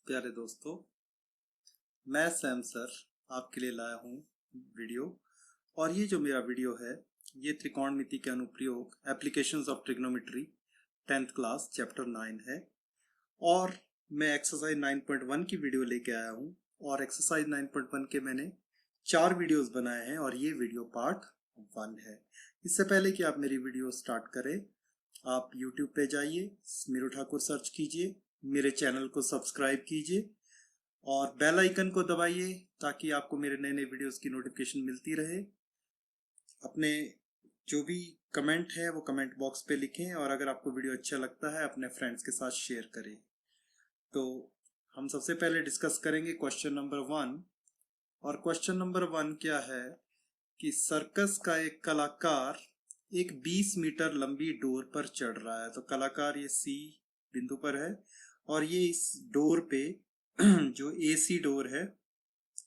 प्यारे दोस्तों, मैं सैम सर आपके लिए लाया हूँ वीडियो। और ये जो मेरा वीडियो है ये त्रिकोणमिति के अनुप्रयोग applications of trigonometry 10th class chapter 9 है। और मैं एक्सरसाइज 9.1 की वीडियो लेके आया हूँ। और एक्सरसाइज 9.1 के मैंने 4 वीडियोस बनाए हैं और ये वीडियो पार्ट 1 है। इससे पहले कि आप मेरी वीडियो स्टार्ट करें, आप YouTube पे जाइए, स्मिरू ठाकुर सर्च कीजिए, मेरे चैनल को सब्सक्राइब कीजिए और बेल आइकन को दबाइए ताकि आपको मेरे नए नए वीडियोस की नोटिफिकेशन मिलती रहे। अपने जो भी कमेंट है वो कमेंट बॉक्स पे लिखें और अगर आपको वीडियो अच्छा लगता है अपने फ्रेंड्स के साथ शेयर करें। तो हम सबसे पहले डिस्कस करेंगे क्वेश्चन नंबर 1। और क्वेश्चन नंबर 1 क्या है कि सर्कस का एक कलाकार एक 20 मीटर लंबी डोर पर चढ़ रहा है। तो कलाकार ये सी बिंदु पर है और ये इस डोर पे जो एसी डोर है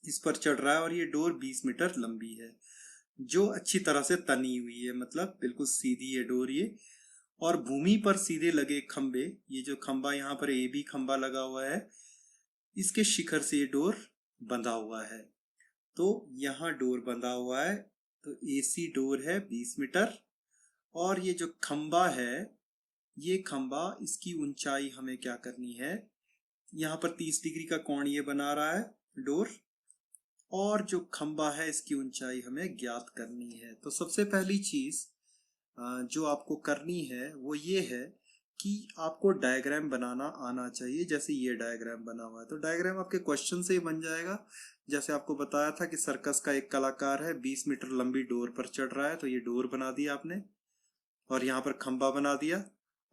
इस पर चढ़ रहा है और ये डोर 20 मीटर लंबी है जो अच्छी तरह से तनी हुई है, मतलब बिल्कुल सीधी है डोर ये। और भूमि पर सीधे लगे खंबे, ये जो खंबा यहाँ पर ए बी खंबा लगा हुआ है इसके शिखर से ये डोर बंधा हुआ है। तो यहाँ डोर बंधा हुआ है, तो एसी डोर है 20 मीटर। और ये जो खंबा है ये खंबा, इसकी ऊंचाई हमें क्या करनी है, यहाँ पर 30 डिग्री का कोण ये बना रहा है डोर। और जो खंबा है इसकी ऊंचाई हमें ज्ञात करनी है। तो सबसे पहली चीज जो आपको करनी है वो ये है कि आपको डायग्राम बनाना आना चाहिए। जैसे ये डायग्राम बना हुआ है तो डायग्राम आपके क्वेश्चन से ही बन जाएगा। जैसे आपको बताया था कि सर्कस का एक कलाकार है 20 मीटर लंबी डोर पर चढ़ रहा है, तो ये डोर बना दिया आपने और यहाँ पर खंबा बना दिया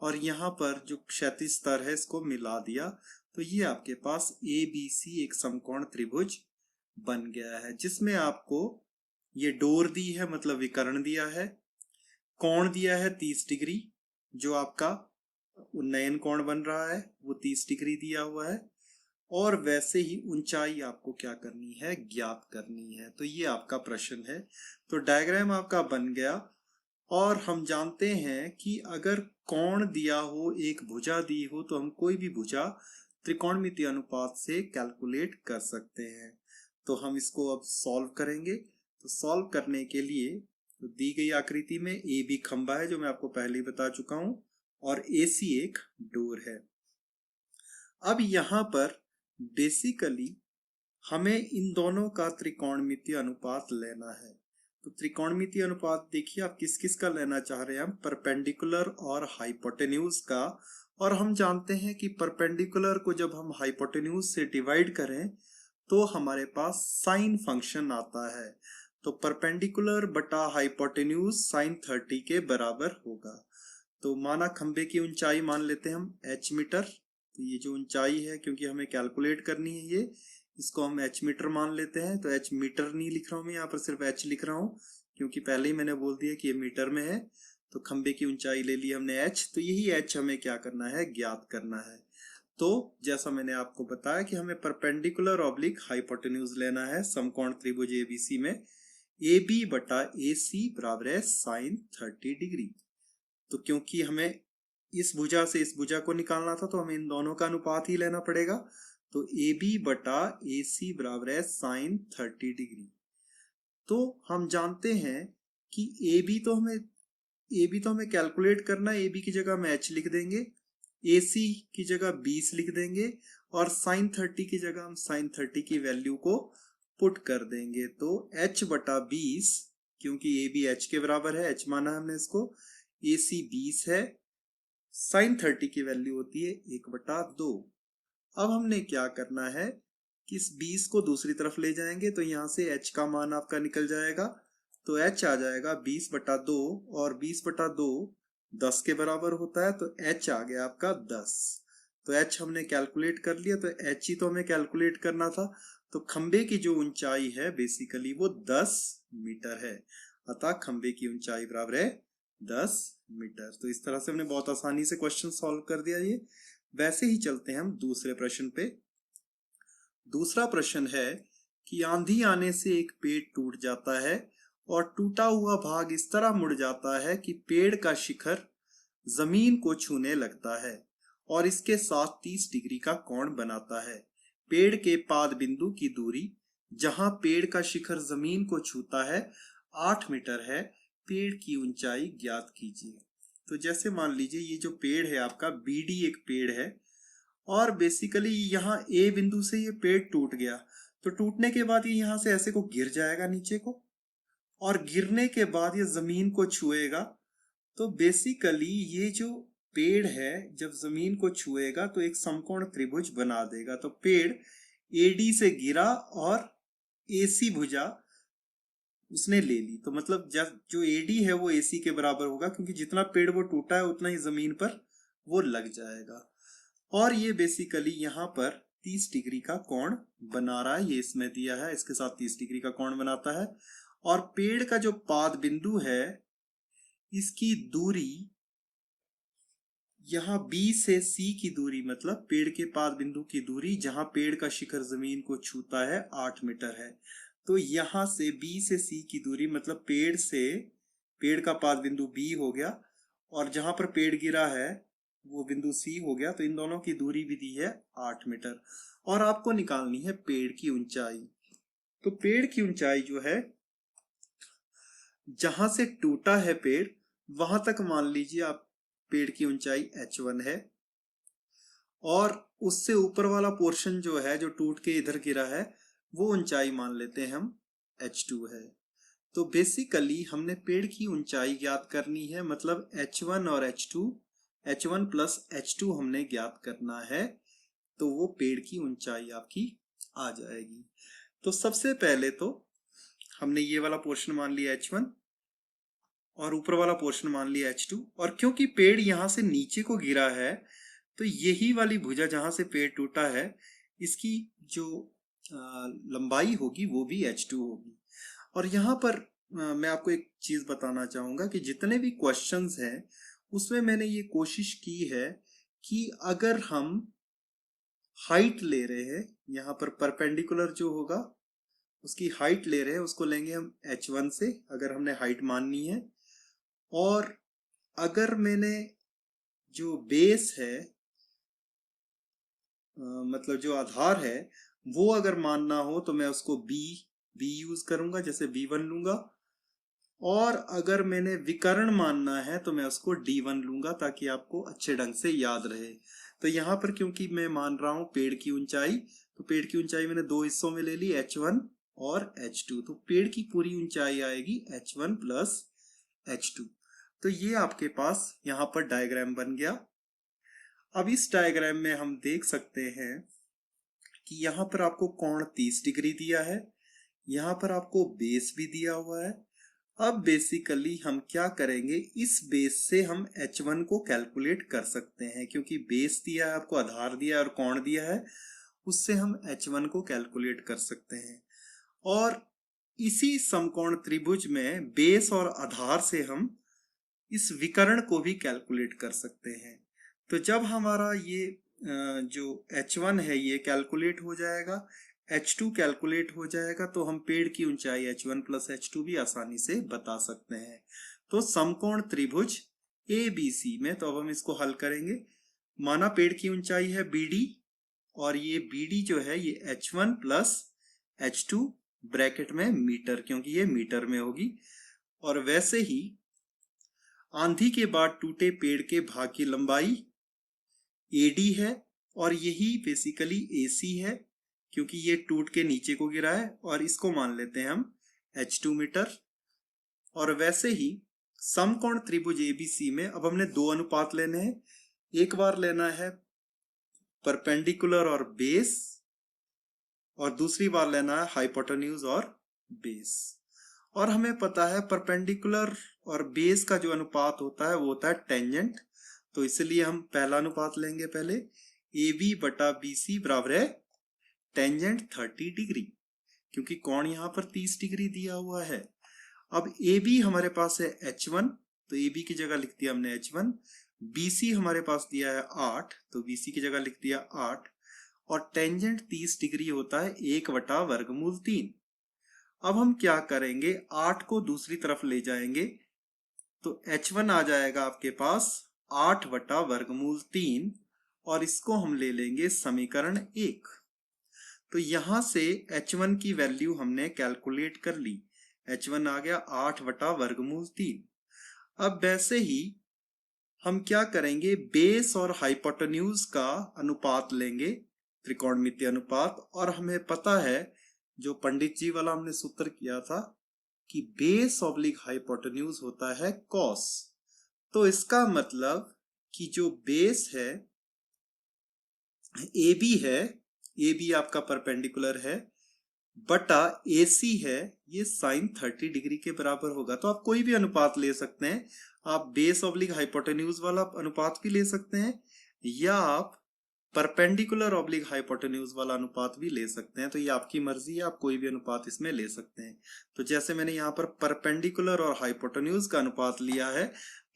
और यहाँ पर जो क्षैतिज स्तर है इसको मिला दिया। तो ये आपके पास ABC एक समकोण त्रिभुज बन गया है जिसमें आपको ये डोर दी है, मतलब विकर्ण दिया है, कोण दिया है 30 डिग्री, जो आपका उन्नयन कोण बन रहा है वो 30 डिग्री दिया हुआ है। और वैसे ही ऊंचाई आपको क्या करनी है, ज्ञात करनी है। तो ये आपका प्रश्न है। तो डायग्राम आपका बन गया। और हम जानते हैं कि अगर कोण दिया हो, एक भुजा दी हो, तो हम कोई भी भुजा त्रिकोणमिति अनुपात से कैलकुलेट कर सकते हैं। तो हम इसको अब सॉल्व करेंगे। तो सॉल्व करने के लिए तो दी गई आकृति में ए बी खंबा है जो मैं आपको पहले ही बता चुका हूं और एसी एक डोर है। अब यहां पर बेसिकली हमें इन दोनों का त्रिकोणमितीय अनुपात लेना है। तो त्रिकोणमितीय अनुपात देखिए आप किस किस का लेना चाह रहे हैं, हम परपेंडिकुलर और हाइपोटेन्यूज का। और हम जानते हैं कि परपेंडिकुलर को जब हम हाइपोटेन्यूज से डिवाइड करें तो हमारे पास साइन फंक्शन आता है। तो परपेंडिकुलर बटा हाइपोटेन्यूज साइन 30 के बराबर होगा। तो माना खंबे की ऊंचाई मान लेते हैं हम h मीटर। तो ये जो ऊंचाई है क्योंकि हमें कैलकुलेट करनी है ये, इसको हम h मीटर मान लेते हैं। तो h मीटर नहीं लिख रहा हूं मैं, यहाँ पर सिर्फ h लिख रहा हूँ क्योंकि पहले ही मैंने बोल दिया कि ये मीटर में है। तो खंबे की ऊंचाई ले ली हमने h, तो यही h हमें क्या करना है, ज्ञात करना है। तो जैसा मैंने आपको बताया कि हमें परपेंडिकुलर ऑब्लिक हाइपोटेन्यूज लेना है समकोण त्रिभुज एबीसी में। ए बी बटा ए सी बराबर है साइन 30 डिग्री। तो क्योंकि हमें इस भुजा से इस भुजा को निकालना था तो हमें इन दोनों का अनुपात ही लेना पड़ेगा। तो ए बी बटा ए सी बराबर है साइन 30 डिग्री। तो हम जानते हैं कि ए बी तो हमें कैलकुलेट करना है। ए बी की जगह हम h लिख देंगे, ए सी की जगह 20 लिख देंगे और साइन 30 की जगह हम साइन 30 की वैल्यू को पुट कर देंगे। तो h बटा 20, क्योंकि ए बी h के बराबर है, h माना हमने इसको, ए सी 20 है, साइन 30 की वैल्यू होती है 1/2। अब हमने क्या करना है कि इस 20 को दूसरी तरफ ले जाएंगे तो यहां से h का मान आपका निकल जाएगा। तो h आ जाएगा 20/2 और 20/2 10 के बराबर होता है। तो h आ गया आपका 10। तो h हमने कैलकुलेट कर लिया। तो h ही तो हमें कैलकुलेट करना था। तो खंबे की जो ऊंचाई है बेसिकली वो 10 मीटर है। अतः खंबे की ऊंचाई बराबर है 10 मीटर। तो इस तरह से हमने बहुत आसानी से क्वेश्चन सॉल्व कर दिया ये। वैसे ही चलते हैं हम दूसरे प्रश्न पे। दूसरा प्रश्न है कि आंधी आने से एक पेड़ टूट जाता है और टूटा हुआ भाग इस तरह मुड़ जाता है कि पेड़ का शिखर जमीन को छूने लगता है और इसके साथ 30 डिग्री का कोण बनाता है। पेड़ के पाद बिंदु की दूरी जहां पेड़ का शिखर जमीन को छूता है 8 मीटर है, पेड़ की ऊंचाई ज्ञात कीजिए। तो जैसे मान लीजिए ये जो पेड़ है आपका बीडी एक पेड़ है और बेसिकली यहाँ ए बिंदु से ये पेड़ टूट गया, तो टूटने के बाद ये यहाँ से ऐसे को गिर जाएगा नीचे को, और गिरने के बाद ये जमीन को छुएगा। तो बेसिकली ये जो पेड़ है जब जमीन को छुएगा तो एक समकोण त्रिभुज बना देगा। तो पेड़ एडी से गिरा और एसी भुजा उसने ले ली, तो मतलब जब जो एडी है वो एसी के बराबर होगा, क्योंकि जितना पेड़ वो टूटा है उतना ही जमीन पर वो लग जाएगा। और ये बेसिकली यहाँ पर 30 डिग्री का कोण बना रहा है, ये इसमें दिया है, इसके साथ 30 डिग्री का कोण बनाता है। और पेड़ का जो पाद बिंदु है इसकी दूरी यहाँ बी से सी की दूरी, मतलब पेड़ के पाद बिंदु की दूरी जहां पेड़ का शिखर जमीन को छूता है 8 मीटर है। तो यहां से बी से सी की दूरी मतलब पेड़ का पाद बिंदु बी हो गया और जहां पर पेड़ गिरा है वो बिंदु सी हो गया। तो इन दोनों की दूरी भी दी है 8 मीटर और आपको निकालनी है पेड़ की ऊंचाई। तो पेड़ की ऊंचाई जो है जहां से टूटा है पेड़ वहां तक मान लीजिए आप पेड़ की ऊंचाई h1 है, और उससे ऊपर वाला पोर्शन जो है जो टूट के इधर गिरा है वो ऊंचाई मान लेते हैं हम h2 है। तो बेसिकली हमने पेड़ की ऊंचाई ज्ञात करनी है, मतलब h1 और h1 प्लस h2 हमने ज्ञात करना है, तो वो पेड़ की ऊंचाई आपकी आ जाएगी। तो सबसे पहले तो हमने ये वाला पोर्शन मान लिया h1 और ऊपर वाला पोर्शन मान लिया h2, और क्योंकि पेड़ यहां से नीचे को गिरा है तो यही वाली भुजा जहां से पेड़ टूटा है इसकी जो लंबाई होगी वो भी h2 होगी। और यहाँ पर मैं आपको एक चीज बताना चाहूंगा कि जितने भी क्वेश्चंस हैं उसमें मैंने ये कोशिश की है कि अगर हम हाइट ले रहे हैं, यहाँ पर परपेंडिकुलर जो होगा उसकी हाइट ले रहे हैं, उसको लेंगे हम h1 से अगर हमने हाइट माननी है। और अगर मैंने जो बेस है मतलब जो आधार है वो अगर मानना हो तो मैं उसको बी यूज करूंगा, जैसे b1 लूंगा। और अगर मैंने विकर्ण मानना है तो मैं उसको d1 लूंगा ताकि आपको अच्छे ढंग से याद रहे। तो यहाँ पर क्योंकि मैं मान रहा हूं पेड़ की ऊंचाई, तो पेड़ की ऊंचाई मैंने दो हिस्सों में ले ली h1 और h2, तो पेड़ की पूरी ऊंचाई आएगी h1 प्लस h2। तो ये आपके पास यहाँ पर डायग्राम बन गया। अब इस डायग्राम में हम देख सकते हैं कि यहाँ पर आपको कोण 30 डिग्री दिया है, यहाँ पर आपको बेस भी दिया हुआ है। अब बेसिकली हम क्या करेंगे, इस बेस से हम h1 को कैलकुलेट कर सकते हैं, क्योंकि बेस दिया है आपको, आधार दिया है और कोण दिया है, उससे हम h1 को कैलकुलेट कर सकते हैं। और इसी समकोण त्रिभुज में बेस और आधार से हम इस विकर्ण को भी कैलकुलेट कर सकते हैं। तो जब हमारा ये जो h1 है ये कैलकुलेट हो जाएगा, h2 कैलकुलेट हो जाएगा, तो हम पेड़ की ऊंचाई h1 प्लस h2 भी आसानी से बता सकते हैं। तो समकोण त्रिभुज ABC में तो अब हम इसको हल करेंगे। माना पेड़ की ऊंचाई है BD और ये BD जो है ये h1 प्लस h2 ब्रैकेट में मीटर, क्योंकि ये मीटर में होगी। और वैसे ही आंधी के बाद टूटे पेड़ के भाग की लंबाई AD है और यही बेसिकली AC है, क्योंकि ये टूट के नीचे को गिरा है, और इसको मान लेते हैं हम h2 मीटर। और वैसे ही समकोण त्रिभुज ABC में अब हमने दो अनुपात लेने हैं, एक बार लेना है परपेंडिकुलर और बेस, और दूसरी बार लेना है हाइपोटेन्यूज और बेस। और हमें पता है परपेंडिकुलर और बेस का जो अनुपात होता है वो होता है टेंजेंट, तो इसलिए हम पहला अनुपात लेंगे पहले, AB बटा BC बराबर है टेंजेंट 30 डिग्री, क्योंकि कोण यहाँ पर 30 डिग्री दिया हुआ है। अब AB हमारे पास है h1, तो AB की जगह लिख दिया हमने h1। BC हमारे पास दिया है 8, तो BC की जगह लिख दिया 8, और टेंजेंट 30 डिग्री होता है 1 बटा वर्गमूल 3। अब हम क्या करेंगे, 8 को दूसरी तरफ ले जाएंगे, तो h1 आ जाएगा आपके पास 8 बटा वर्गमूल 3, और इसको हम ले लेंगे समीकरण 1। तो यहां से h1 की वैल्यू हमने कैलकुलेट कर ली। h1 आ गया 8 बटा वर्गमूल 3। अब वैसे ही हम क्या करेंगे, बेस और हाइपोटेन्यूज का अनुपात लेंगे, त्रिकोणमितीय अनुपात। और हमें पता है जो पंडित जी वाला हमने सूत्र किया था कि बेस ऑब्लिक हाइपोटेन्यूज होता है कॉस। तो इसका मतलब कि जो बेस है ए बी है, ए बी आपका परपेंडिकुलर है, बटा ए सी है, ये साइन 30 डिग्री के बराबर होगा। तो आप कोई भी अनुपात ले सकते हैं, आप बेस ऑब्लिक हाइपोटेन्यूज वाला अनुपात भी ले सकते हैं या आप परपेंडिकुलर ऑब्लिक हाइपोटेन्यूज वाला अनुपात भी ले सकते हैं। तो ये आपकी मर्जी है, आप कोई भी अनुपात इसमें ले सकते हैं। तो जैसे मैंने यहाँ पर परपेंडिकुलर और हाइपोटेन्यूज का अनुपात लिया है,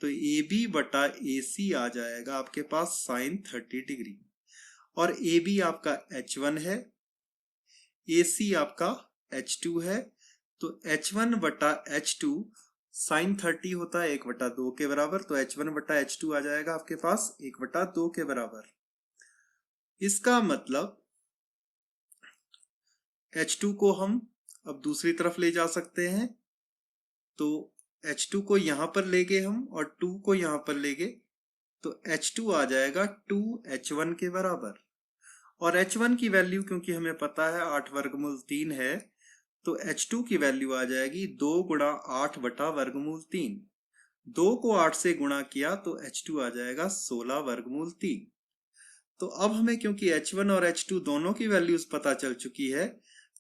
तो ए बी बटा ए सी आ जाएगा आपके पास साइन 30 डिग्री। और ए बी आपका h1 है, ए सी आपका h2 है। तो h1 बटा h2 साइन 30 होता है 1/2 के बराबर। तो h1 बटा h2 आ जाएगा आपके पास 1/2 के बराबर। इसका मतलब H2 को हम अब दूसरी तरफ ले जा सकते हैं। तो H2 को यहां पर ले गए हम और 2 को यहां पर ले गए, तो H2 आ जाएगा 2H1 के बराबर। और H1 की वैल्यू क्योंकि हमें पता है 8 वर्गमूल 3 है, तो H2 की वैल्यू आ जाएगी 2 गुणा 8 बटा वर्गमूल 3। 2 को 8 से गुणा किया तो H2 आ जाएगा 16 वर्गमूल 3। तो अब हमें क्योंकि H1 और H2 दोनों की वैल्यूज पता चल चुकी है,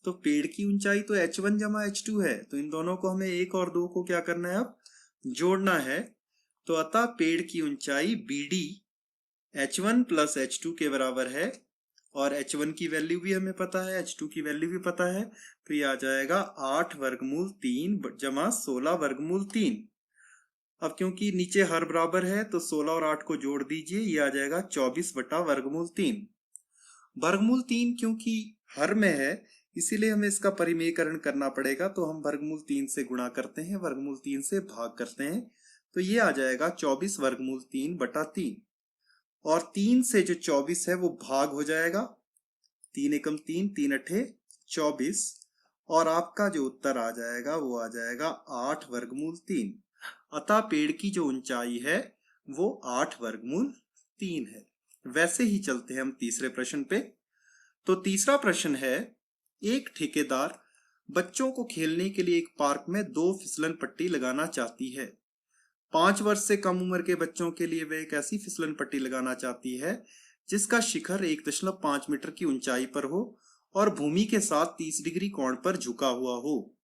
तो पेड़ की ऊंचाई तो H1 जमा H2 है, तो इन दोनों को हमें 1 और 2 को क्या करना है, अब जोड़ना है। तो अतः पेड़ की ऊंचाई BD H1 प्लस H2 के बराबर है। और H1 की वैल्यू भी हमें पता है, H2 की वैल्यू भी पता है, तो ये आ जाएगा 8 वर्गमूल 3 जमा 16 वर्गमूल 3। अब क्योंकि नीचे हर बराबर है तो 16 और 8 को जोड़ दीजिए, ये आ जाएगा 24 बटा वर्गमूल 3। वर्गमूल 3 क्योंकि हर में है, इसीलिए हमें इसका परिमेयकरण करना पड़ेगा। तो हम वर्गमूल 3 से गुणा करते हैं, वर्गमूल 3 से भाग करते हैं, तो ये आ जाएगा 24 वर्गमूल 3 बटा 3। और 3 से जो 24 है वो भाग हो जाएगा, 3 एकम 3, 3 अठे 24। और आपका जो उत्तर आ जाएगा वो आ जाएगा 8 वर्गमूल 3। अतः पेड़ की जो ऊंचाई है वो 8 वर्गमूल 3 है। वैसे ही चलते हैं हम तीसरे प्रश्न पे। तो तीसरा प्रश्न है, एक ठेकेदार बच्चों को खेलने के लिए एक पार्क में 2 फिसलन पट्टी लगाना चाहती है। 5 वर्ष से कम उम्र के बच्चों के लिए वह एक ऐसी फिसलन पट्टी लगाना चाहती है जिसका शिखर 1.5 मीटर की ऊंचाई पर हो और भूमि के साथ 30 डिग्री कोण पर झुका हुआ हो।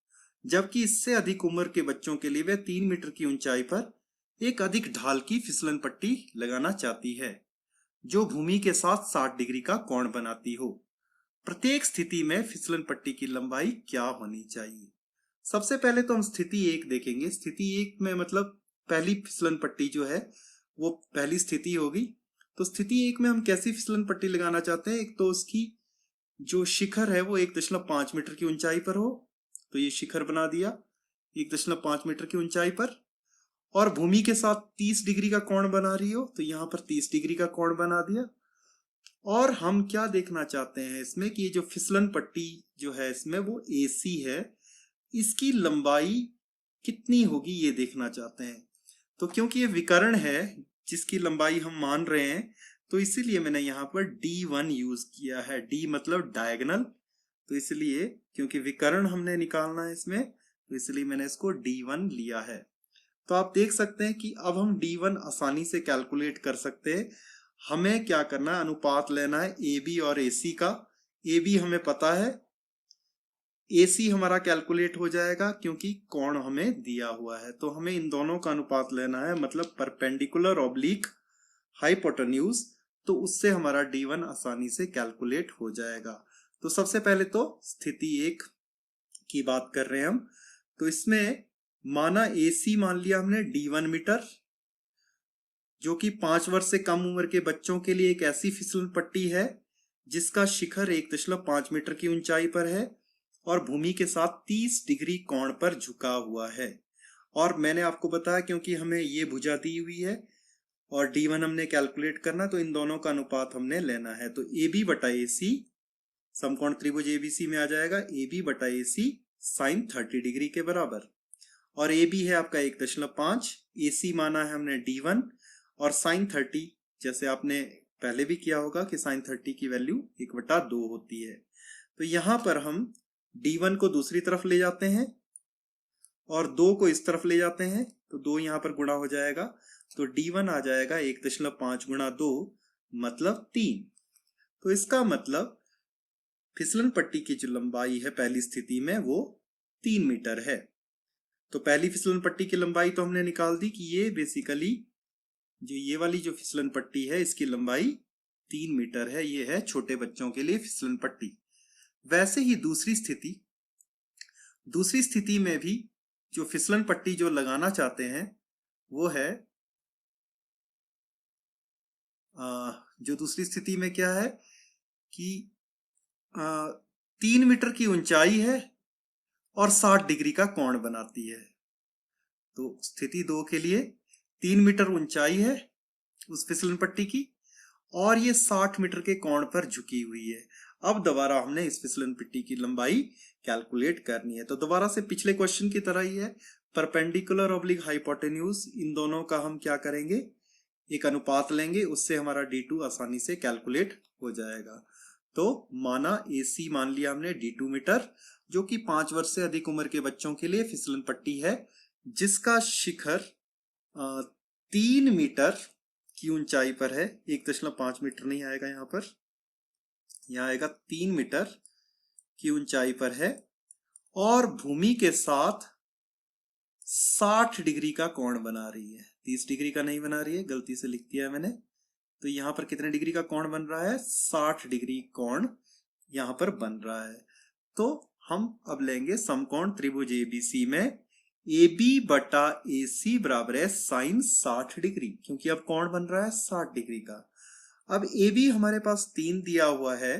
जबकि इससे अधिक उम्र के बच्चों के लिए वह 3 मीटर की ऊंचाई पर एक अधिक ढाल की फिसलन पट्टी लगाना चाहती है जो भूमि के साथ 60 डिग्री का कोण बनाती हो। प्रत्येक स्थिति में फिसलन पट्टी की लंबाई क्या होनी चाहिए। सबसे पहले तो हम स्थिति 1 देखेंगे। स्थिति 1 में मतलब पहली फिसलन पट्टी जो है वो पहली स्थिति होगी। तो स्थिति 1 में हम कैसी फिसलन पट्टी लगाना चाहते हैं, एक तो उसकी जो शिखर है वो 1.5 मीटर की ऊंचाई पर हो, तो ये शिखर बना दिया 1.5 मीटर की ऊंचाई पर, और भूमि के साथ 30 डिग्री का कोण बना रही हो, तो यहां पर 30 डिग्री का कोण बना दिया। और हम क्या देखना चाहते हैं इसमें कि ये जो फिसलन पट्टी जो है इसमें वो AC है, इसकी लंबाई कितनी होगी ये देखना चाहते हैं। तो क्योंकि ये विकर्ण है जिसकी लंबाई हम मान रहे हैं, तो इसीलिए मैंने यहाँ पर D1 यूज किया है। D मतलब डायगोनल, तो इसलिए क्योंकि विकर्ण हमने निकालना है इसमें, तो इसलिए मैंने इसको D1 लिया है। तो आप देख सकते हैं कि अब हम D1 आसानी से कैलकुलेट कर सकते हैं। हमें क्या करना है, अनुपात लेना है AB और AC का। AB हमें पता है, AC हमारा कैलकुलेट हो जाएगा क्योंकि कोण हमें दिया हुआ है। तो हमें इन दोनों का अनुपात लेना है, मतलब परपेंडिकुलर ऑब्लिक हाइपोटेन्यूज, तो उससे हमारा D1 आसानी से कैलकुलेट हो जाएगा। तो सबसे पहले तो स्थिति 1 की बात कर रहे हैं हम। तो इसमें माना AC मान लिया हमने D1 मीटर, जो कि 5 वर्ष से कम उम्र के बच्चों के लिए एक ऐसी फिसलन पट्टी है जिसका शिखर 1.5 मीटर की ऊंचाई पर है और भूमि के साथ 30 डिग्री कोण पर झुका हुआ है। और मैंने आपको बताया क्योंकि हमें ये भुजा दी हुई है और D1 हमने कैलकुलेट करना, तो इन दोनों का अनुपात हमने लेना है। तो AB बटा AC समकोण त्रिभुज एबीसी में आ जाएगा ए बी बटा ए सी साइन 30 डिग्री के बराबर। और ए बी है आपका 1.5, ए सी माना है हमने D1 और साइन 30 जैसे आपने पहले भी किया होगा कि साइन 30 की वैल्यू 1/2 होती है। तो यहां पर हम D1 को दूसरी तरफ ले जाते हैं और 2 को इस तरफ ले जाते हैं, तो 2 यहां पर गुणा हो जाएगा, तो D1 आ जाएगा 1.5 गुणा 2 मतलब 3। तो इसका मतलब फिसलन पट्टी की जो लंबाई है पहली स्थिति में वो 3 मीटर है। तो पहली फिसलन पट्टी की लंबाई तो हमने निकाल दी कि ये बेसिकली जो ये वाली जो फिसलन पट्टी है इसकी लंबाई 3 मीटर है। ये है छोटे बच्चों के लिए फिसलन पट्टी। वैसे ही दूसरी स्थिति में भी जो फिसलन पट्टी जो लगाना चाहते हैं वो है जो दूसरी स्थिति में क्या है कि 3 मीटर की ऊंचाई है और 60 डिग्री का कोण बनाती है। तो स्थिति 2 के लिए 3 मीटर ऊंचाई है उस फिसलन पट्टी की और ये 60 मीटर के कोण पर झुकी हुई है। अब दोबारा हमने इस फिसलन पट्टी की लंबाई कैलकुलेट करनी है। तो दोबारा से पिछले क्वेश्चन की तरह ही है, परपेंडिकुलर ऑब्लिक हाइपोटेन्यूज, इन दोनों का हम क्या करेंगे, एक अनुपात लेंगे, उससे हमारा D2 आसानी से कैलकुलेट हो जाएगा। तो माना AC मान लिया हमने D2 मीटर, जो कि 5 वर्ष से अधिक उम्र के बच्चों के लिए फिसलन पट्टी है, जिसका शिखर 3 मीटर की ऊंचाई पर है। 1.5 मीटर नहीं आएगा यहाँ पर, यहाँ आएगा 3 मीटर की ऊंचाई पर है और भूमि के साथ 60 डिग्री का कोण बना रही है। 30 डिग्री का नहीं बना रही है, गलती से लिख दिया मैंने। तो यहाँ पर कितने डिग्री का कोण बन रहा है, 60 डिग्री कोण यहाँ पर बन रहा है। तो हम अब लेंगे समकोण त्रिभुज एबीसी में AB बटा AC बराबर है साइन 60 डिग्री, क्योंकि अब कोण बन रहा है 60 डिग्री का। अब AB हमारे पास 3 दिया हुआ है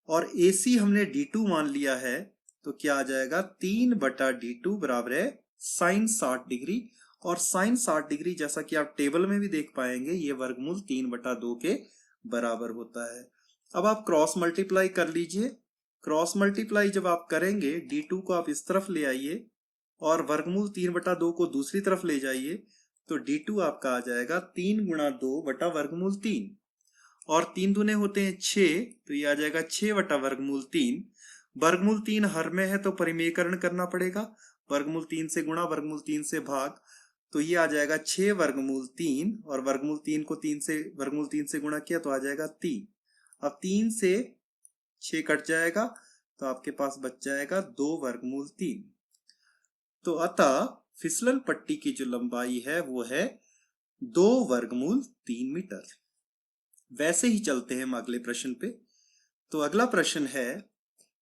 और AC हमने D2 मान लिया है, तो क्या आ जाएगा 3 बटा D2 बराबर है साइन 60 डिग्री। और साइन 60 डिग्री जैसा कि आप टेबल में भी देख पाएंगे ये वर्गमूल 3/2 के बराबर होता है। अब आप क्रॉस मल्टीप्लाई कर लीजिए। क्रॉस मल्टीप्लाई जब आप करेंगे D2 को आप इस तरफ ले आइए और वर्गमूल 3/2 को दूसरी तरफ ले जाइए, तो D2 आपका आ जाएगा 3 गुणा 2 बटा वर्गमूल 3 और 3 दूने होते हैं 6, तो ये आ जाएगा 6 बटा वर्गमूल 3। वर्गमूल 3 हर में है तो परिमेयकरण करना पड़ेगा, वर्गमूल 3 से गुणा वर्गमूल 3 से भाग, तो ये आ जाएगा 6 वर्गमूल 3 और वर्गमूल 3 को वर्गमूल 3 से गुणा किया तो आ जाएगा 3। अब 3 से 6 कट जाएगा तो आपके पास बच जाएगा 2 वर्गमूल 3। तो अतः फिसलन पट्टी की जो लंबाई है वो है 2 वर्गमूल 3 मीटर। वैसे ही चलते हैं हम अगले प्रश्न पे। तो अगला प्रश्न है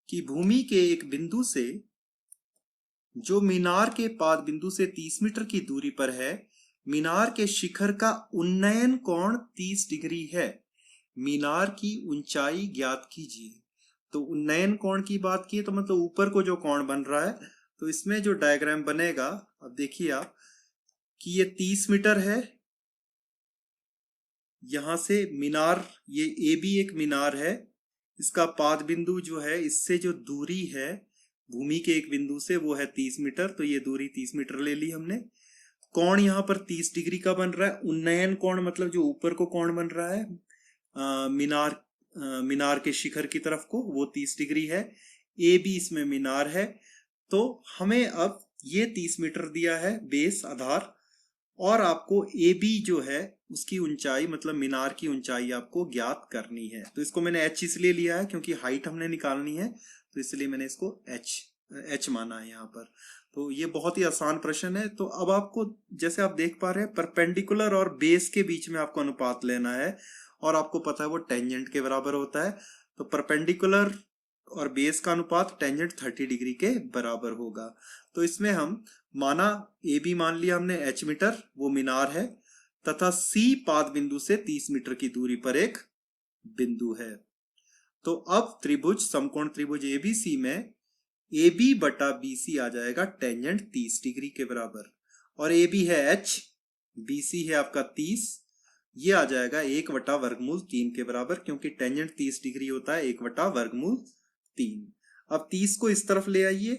कि भूमि के एक बिंदु से जो मीनार के पाद बिंदु से 30 मीटर की दूरी पर है, मीनार के शिखर का उन्नयन कोण 30 डिग्री है। मीनार की ऊंचाई ज्ञात कीजिए। तो उन्नयन कोण की बात की तो मतलब ऊपर को जो कोण बन रहा है, तो इसमें जो डायग्राम बनेगा, अब देखिए आप कि ये 30 मीटर है, यहां से मीनार, ये AB एक मीनार है, इसका पाद बिंदु जो है इससे जो दूरी है भूमि के एक बिंदु से वो है 30 मीटर, तो ये दूरी 30 मीटर ले ली हमने। कोण यहाँ पर 30 डिग्री का बन रहा है। उन्नयन कोण मतलब जो ऊपर को कोण बन रहा है मीनार के शिखर की तरफ को, वो 30 डिग्री है। AB इसमें मीनार है, तो हमें अब ये 30 मीटर दिया है बेस आधार, और आपको AB जो है उसकी ऊंचाई मतलब मीनार की ऊंचाई आपको ज्ञात करनी है। तो इसको मैंने H इसलिए लिया है क्योंकि हाइट हमने निकालनी है, तो इसलिए मैंने इसको H माना है यहाँ पर। तो ये बहुत ही आसान प्रश्न है। तो अब आपको जैसे आप देख पा रहे हैं परपेंडिकुलर और बेस के बीच में आपको अनुपात लेना है, और आपको पता है वो टेंजेंट के बराबर होता है। तो परपेंडिकुलर और बेस का अनुपात टेंजेंट 30 डिग्री के बराबर होगा। तो इसमें हम माना AB मान लिया हमने H मीटर, वो मीनार है, तथा C पाद बिंदु से 30 मीटर की दूरी पर एक बिंदु है। तो अब त्रिभुज समकोण त्रिभुज ABC में AB बटा BC आ जाएगा टेंजेंट 30 डिग्री के बराबर, और AB है H, BC है आपका 30, ये आ जाएगा 1/वर्गमूल 3 के बराबर, क्योंकि टेंजेंट 30 डिग्री होता है 1/वर्गमूल 3। अब 30 को इस तरफ ले आइए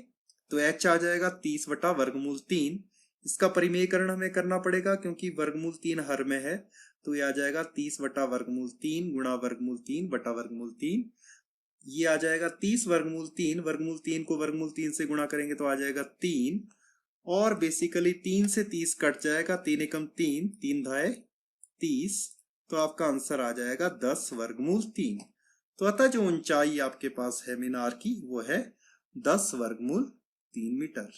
तो h आ जाएगा 30/वर्गमूल 3। इसका परिमेयकरण हमें करना पड़ेगा क्योंकि वर्गमूल 3 हर में है, तो ये आ जाएगा 30/वर्गमूल 3 गुणा वर्गमूल 3/वर्गमूल 3। ये आ जाएगा 30/वर्गमूल 3, वर्गमूल 3 को वर्गमूल 3 से गुणा करेंगे तो आ जाएगा 3, और बेसिकली 3 से 30 कट जाएगा, 3 एकम 3, 3 धाए 30, तो आपका आंसर आ जाएगा 10/वर्गमूल 3। तो अतः जो ऊंचाई आपके पास है मीनार की वो है 10/वर्गमूल 3 मीटर।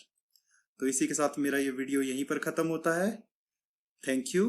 तो इसी के साथ मेरा ये वीडियो यहीं पर खत्म होता है। Thank you.